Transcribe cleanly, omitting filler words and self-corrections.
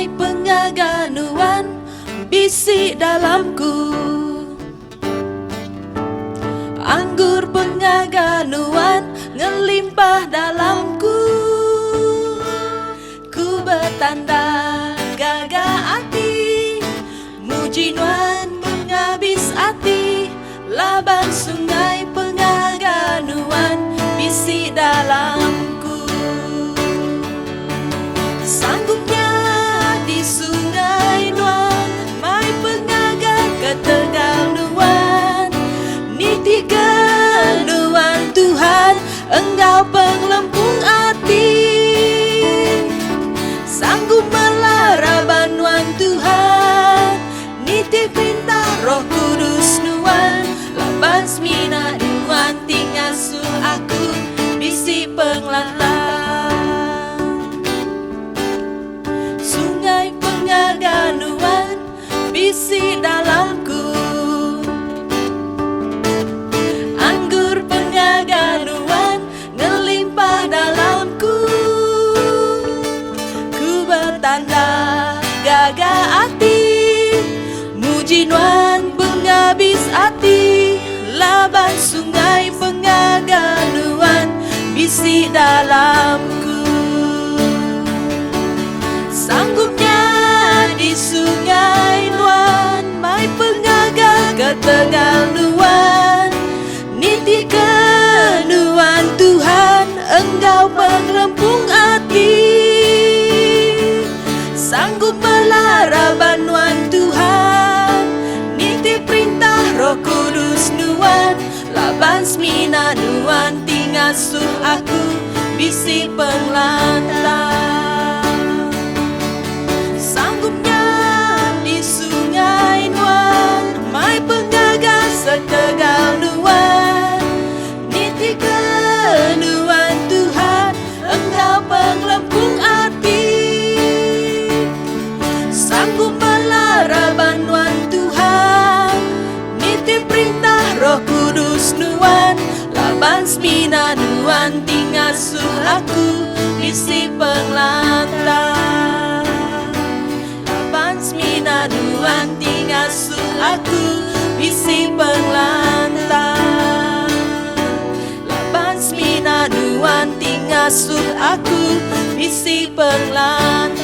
Sungai pengaganuan bisi dalamku, anggur pengaganuan ngelimpah dalamku. Ku bertanda gagah hati, muji nuan menghabis hati. Laban sungai pengaganuan bisi dalamku. Sanggupnya di sungai nuan, mai pengaga ke Tegal nuan. Niti kenuan Tuhan, Engkau penglempung hati. Sanggup melara banuan Tuhan, niti perintah Roh Kudus nuan. Laban semina nuan tingasuh aku bisi penglantang. Sungai pengaganuan bisi dalamku, anggur pengaganuan ngelimpah dalamku. Ku bertanda gagah hati, muji nuan menghabis hati. Laban sungai pengaganuan bisi dalamku. Sanggupnya di sungai nuan, mai pengaga ke Tegal nuan. Niti kenuan Tuhan, Engkau penglempung hati. Sanggup melara banuan Tuhan, niti perintah Roh Kudus nuan. Laban semina nuan tingasuh aku bisi penglantang. Sanggupnya di sungai nuan, mai penggagas setegal nuan. Niti kenuan Tuhan, Engkau penglempung hati. Sanggup melara banuan Tuhan, niti perintah Roh Kudus nuan. Laban semina nuan tingasuh aku bisi penglantang. Laban semina nuan tingasuh aku bisi penglantang. Laban semina nuan tingasuh aku bisi penglantang.